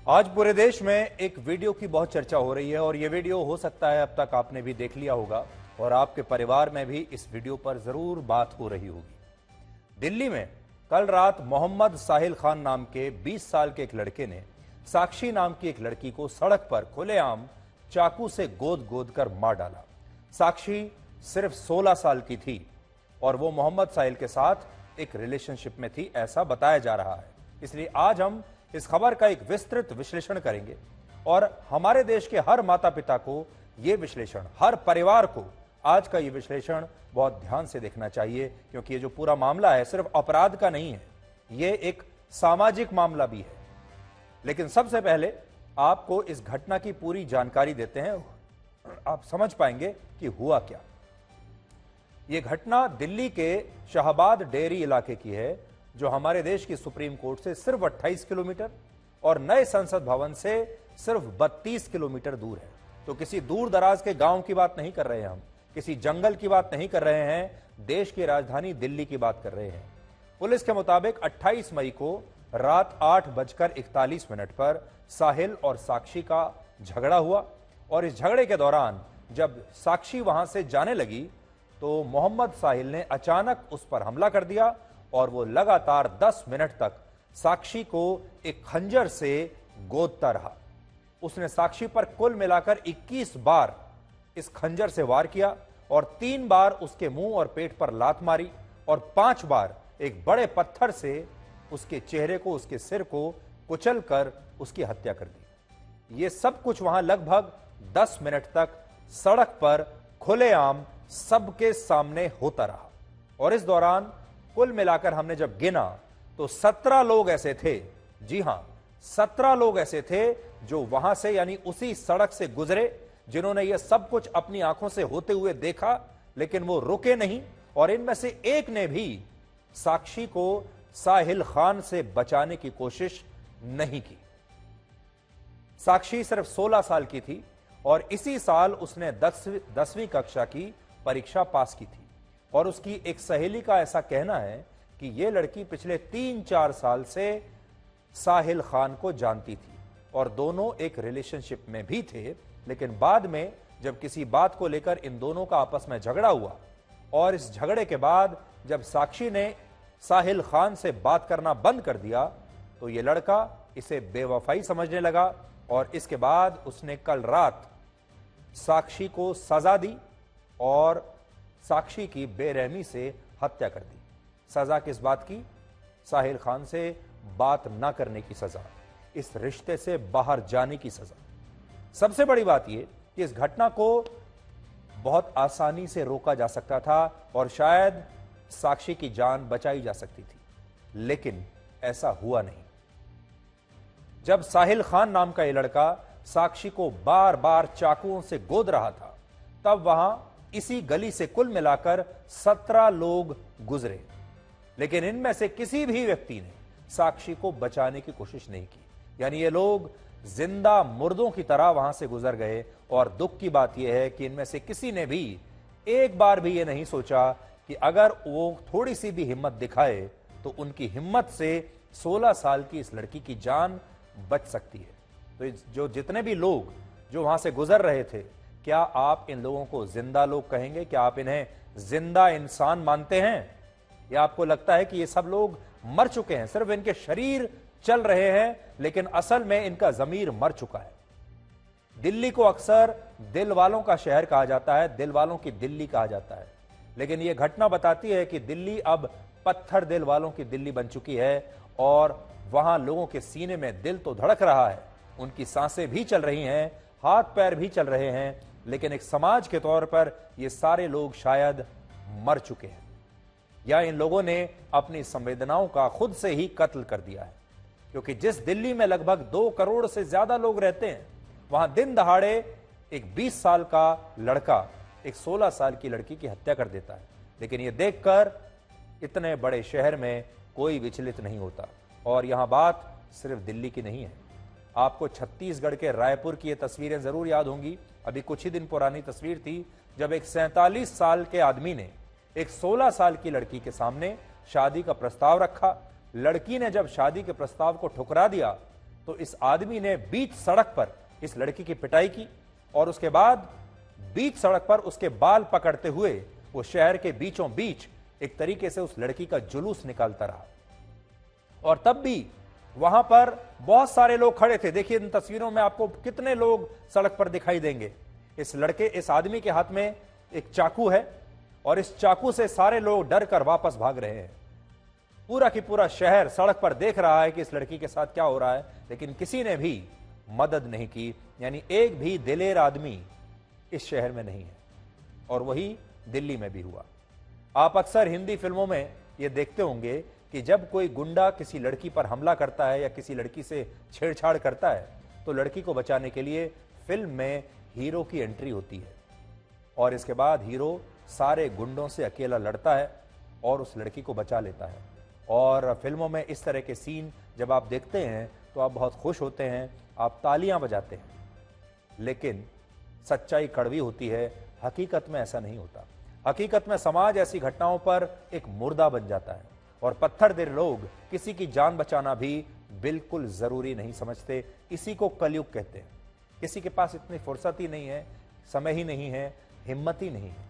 आज पूरे देश में एक वीडियो की बहुत चर्चा हो रही है और यह वीडियो हो सकता है अब तक आपने भी देख लिया होगा और आपके परिवार में भी इस वीडियो पर जरूर बात हो रही होगी। दिल्ली में कल रात मोहम्मद साहिल खान नाम के 20 साल के एक लड़के ने साक्षी नाम की एक लड़की को सड़क पर खुलेआम चाकू से गोद गोद कर मार डाला। साक्षी सिर्फ 16 साल की थी और वो मोहम्मद साहिल के साथ एक रिलेशनशिप में थी, ऐसा बताया जा रहा है। इसलिए आज हम इस खबर का एक विस्तृत विश्लेषण करेंगे और हमारे देश के हर माता पिता को यह विश्लेषण, हर परिवार को आज का यह विश्लेषण बहुत ध्यान से देखना चाहिए, क्योंकि ये जो पूरा मामला है सिर्फ अपराध का नहीं है, ये एक सामाजिक मामला भी है। लेकिन सबसे पहले आपको इस घटना की पूरी जानकारी देते हैं, आप समझ पाएंगे कि हुआ क्या। यह घटना दिल्ली के शाहबाद डेयरी इलाके की है, जो हमारे देश की सुप्रीम कोर्ट से सिर्फ 28 किलोमीटर और नए संसद भवन से सिर्फ 32 किलोमीटर दूर है। तो किसी दूर दराज के गांव की बात नहीं कर रहे हैं हम, किसी जंगल की बात नहीं कर रहे हैं, देश की राजधानी दिल्ली की बात कर रहे हैं। पुलिस के मुताबिक 28 मई को रात 8:41 पर साहिल और साक्षी का झगड़ा हुआ और इस झगड़े के दौरान जब साक्षी वहां से जाने लगी तो मोहम्मद साहिल ने अचानक उस पर हमला कर दिया और वो लगातार 10 मिनट तक साक्षी को एक खंजर से गोदता रहा। उसने साक्षी पर कुल मिलाकर 21 बार इस खंजर से वार किया और 3 बार उसके मुंह और पेट पर लात मारी और 5 बार एक बड़े पत्थर से उसके चेहरे को, उसके सिर को कुचल कर उसकी हत्या कर दी। ये सब कुछ वहां लगभग 10 मिनट तक सड़क पर खुलेआम सबके सामने होता रहा और इस दौरान कुल मिलाकर हमने जब गिना तो 17 लोग ऐसे थे, जी हां 17 लोग ऐसे थे जो वहां से यानी उसी सड़क से गुजरे, जिन्होंने यह सब कुछ अपनी आंखों से होते हुए देखा, लेकिन वो रुके नहीं और इनमें से एक ने भी साक्षी को साहिल खान से बचाने की कोशिश नहीं की। साक्षी सिर्फ 16 साल की थी और इसी साल उसने 10वीं कक्षा की परीक्षा पास की थी और उसकी एक सहेली का ऐसा कहना है कि यह लड़की पिछले 3-4 साल से साहिल खान को जानती थी और दोनों एक रिलेशनशिप में भी थे। लेकिन बाद में जब किसी बात को लेकर इन दोनों का आपस में झगड़ा हुआ और इस झगड़े के बाद जब साक्षी ने साहिल खान से बात करना बंद कर दिया तो यह लड़का इसे बेवफाई समझने लगा और इसके बाद उसने कल रात साक्षी को सजा दी और साक्षी की बेरहमी से हत्या कर दी। सजा किस बात की? साहिल खान से बात ना करने की सजा, इस रिश्ते से बाहर जाने की सजा। सबसे बड़ी बात यह कि इस घटना को बहुत आसानी से रोका जा सकता था और शायद साक्षी की जान बचाई जा सकती थी, लेकिन ऐसा हुआ नहीं। जब साहिल खान नाम का यह लड़का साक्षी को बार बार चाकुओं से गोद रहा था, तब वहां इसी गली से कुल मिलाकर 17 लोग गुजरे, लेकिन इनमें से किसी भी व्यक्ति ने साक्षी को बचाने की कोशिश नहीं की। यानी ये लोग जिंदा मुर्दों की तरह वहां से गुजर गए और दुख की बात यह है कि इनमें से किसी ने भी एक बार भी यह नहीं सोचा कि अगर वो थोड़ी सी भी हिम्मत दिखाए तो उनकी हिम्मत से 16 साल की इस लड़की की जान बच सकती है। तो जो जितने भी लोग जो वहां से गुजर रहे थे, क्या आप इन लोगों को जिंदा लोग कहेंगे? क्या आप इन्हें जिंदा इंसान मानते हैं या आपको लगता है कि ये सब लोग मर चुके हैं, सिर्फ इनके शरीर चल रहे हैं लेकिन असल में इनका जमीर मर चुका है? दिल्ली को अक्सर दिल वालों का शहर कहा जाता है, दिल वालों की दिल्ली कहा जाता है, लेकिन यह घटना बताती है कि दिल्ली अब पत्थर दिल वालों की दिल्ली बन चुकी है और वहां लोगों के सीने में दिल तो धड़क रहा है, उनकी सांसें भी चल रही हैं, हाथ पैर भी चल रहे हैं, लेकिन एक समाज के तौर पर ये सारे लोग शायद मर चुके हैं या इन लोगों ने अपनी संवेदनाओं का खुद से ही कत्ल कर दिया है। क्योंकि जिस दिल्ली में लगभग 2 करोड़ से ज्यादा लोग रहते हैं, वहां दिन दहाड़े एक 20 साल का लड़का एक 16 साल की लड़की की हत्या कर देता है। लेकिन यह देखकर इतने बड़े शहर में कोई विचलित नहीं होता। और यहां बात सिर्फ दिल्ली की नहीं है, आपको छत्तीसगढ़ के रायपुर की ये तस्वीरें जरूर याद होंगी। अभी कुछ ही दिन पुरानी तस्वीर थी जब एक 47 साल के आदमी ने एक 16 साल की लड़की के सामने शादी का प्रस्ताव रखा। लड़की ने जब शादी के प्रस्ताव को ठुकरा दिया तो इस आदमी ने बीच सड़क पर इस लड़की की पिटाई की और उसके बाद बीच सड़क पर उसके बाल पकड़ते हुए वो शहर के बीचों बीच एक तरीके से उस लड़की का जुलूस निकालता रहा। और तब भी वहां पर बहुत सारे लोग खड़े थे। देखिए इन तस्वीरों में आपको कितने लोग सड़क पर दिखाई देंगे। इस आदमी के हाथ में एक चाकू है और इस चाकू से सारे लोग डर कर वापस भाग रहे हैं। पूरा की पूरा शहर सड़क पर देख रहा है कि इस लड़की के साथ क्या हो रहा है, लेकिन किसी ने भी मदद नहीं की। यानी एक भी दिलेर आदमी इस शहर में नहीं है। और वही दिल्ली में भी हुआ। आप अक्सर हिंदी फिल्मों में यह देखते होंगे कि जब कोई गुंडा किसी लड़की पर हमला करता है या किसी लड़की से छेड़छाड़ करता है तो लड़की को बचाने के लिए फिल्म में हीरो की एंट्री होती है और इसके बाद हीरो सारे गुंडों से अकेला लड़ता है और उस लड़की को बचा लेता है। और फिल्मों में इस तरह के सीन जब आप देखते हैं तो आप बहुत खुश होते हैं, आप तालियां बजाते हैं। लेकिन सच्चाई कड़वी होती है, हकीकत में ऐसा नहीं होता। हकीकत में समाज ऐसी घटनाओं पर एक मुर्दा बन जाता है और पत्थर दिल लोग किसी की जान बचाना भी बिल्कुल जरूरी नहीं समझते। इसी को कलयुग कहते हैं। किसी के पास इतनी फुर्सत ही नहीं है, समय ही नहीं है, हिम्मत ही नहीं है।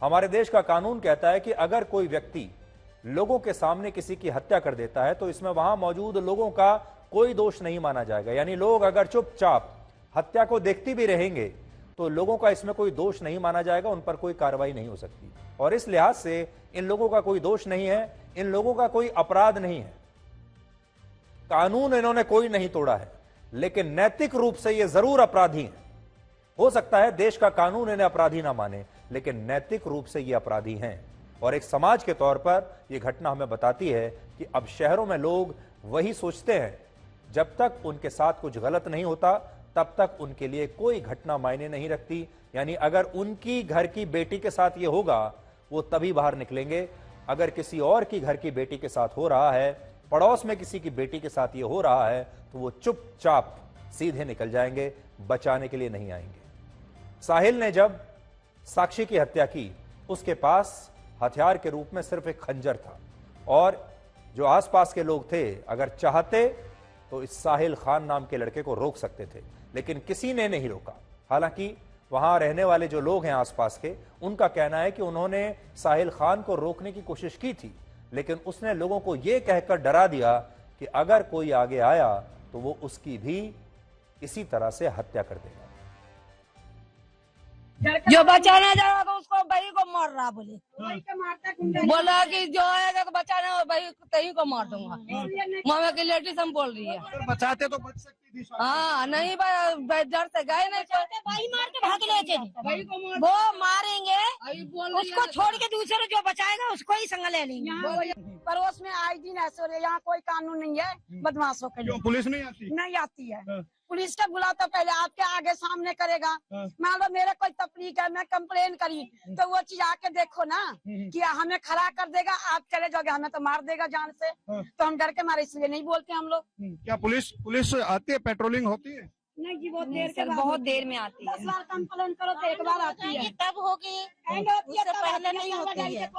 हमारे देश का कानून कहता है कि अगर कोई व्यक्ति लोगों के सामने किसी की हत्या कर देता है तो इसमें वहां मौजूद लोगों का कोई दोष नहीं माना जाएगा। यानी लोग अगर चुपचाप हत्या को देखती भी रहेंगे तो लोगों का इसमें कोई दोष नहीं माना जाएगा, उन पर कोई कार्रवाई नहीं हो सकती। और इस लिहाज से इन लोगों का कोई दोष नहीं है, इन लोगों का कोई अपराध नहीं है। कानून इन्होंने कोई नहीं तोड़ा है, लेकिन नैतिक रूप से ये जरूर अपराधी हैं। हो सकता है देश का कानून इन्हें अपराधी ना माने, लेकिन नैतिक रूप से ये अपराधी हैं। और एक समाज के तौर पर यह घटना हमें बताती है कि अब शहरों में लोग वही सोचते हैं, जब तक उनके साथ कुछ गलत नहीं होता तब तक उनके लिए कोई घटना मायने नहीं रखती। यानी अगर उनकी घर की बेटी के साथ ये होगा वो तभी बाहर निकलेंगे। अगर किसी और की घर की बेटी के साथ हो रहा है, पड़ोस में किसी की बेटी के साथ ये हो रहा है, तो वो चुपचाप सीधे निकल जाएंगे, बचाने के लिए नहीं आएंगे। साहिल ने जब साक्षी की हत्या की, उसके पास हथियार के रूप में सिर्फ एक खंजर था और जो आसपास के लोग थे अगर चाहते तो इस साहिल खान नाम के लड़के को रोक सकते थे, लेकिन किसी ने नहीं रोका। हालांकि वहां रहने वाले जो लोग हैं आसपास के, उनका कहना है कि उन्होंने साहिल खान को रोकने की कोशिश की थी, लेकिन उसने लोगों को यह कहकर डरा दिया कि अगर कोई आगे आया तो वो उसकी भी इसी तरह से हत्या कर देगा। जो बचाना जा रहा था उसको भाई को मार रहा, बोला कि जो आएगा तो बचाना भाई तही को मार दूंगा। मामा की लेडीज हम बोल रही है, बचाते तो बच सकती थी। हाँ नहीं डर से गए नहीं, भाई मार के भाग लेते वो मारेंगे, उसको छोड़ के दूसरे जो बचाएगा उसको ही संग ले लेंगे। पड़ोस में आए दिन ऐसे हो रहे, यहाँ कोई कानून नहीं है बदमाशों के लिए। पुलिस नहीं आती है। पुलिस का बुलाता पहले आपके आगे सामने करेगा। मान लो मेरे कोई तकलीफ है, मैं कंप्लेन करी तो वो चीज आके देखो ना कि हमें खड़ा कर देगा, आप चले जाओगे, हमें तो मार देगा जान से। तो हम डर के मारे इसलिए नहीं बोलते हम लोग। क्या पुलिस आती है, पेट्रोलिंग होती है? नहीं जी, बहुत देर में आती है। 10 बार कंप्लेन करो तो एक बार आती है, तब होगी, उससे पहले नहीं होती है।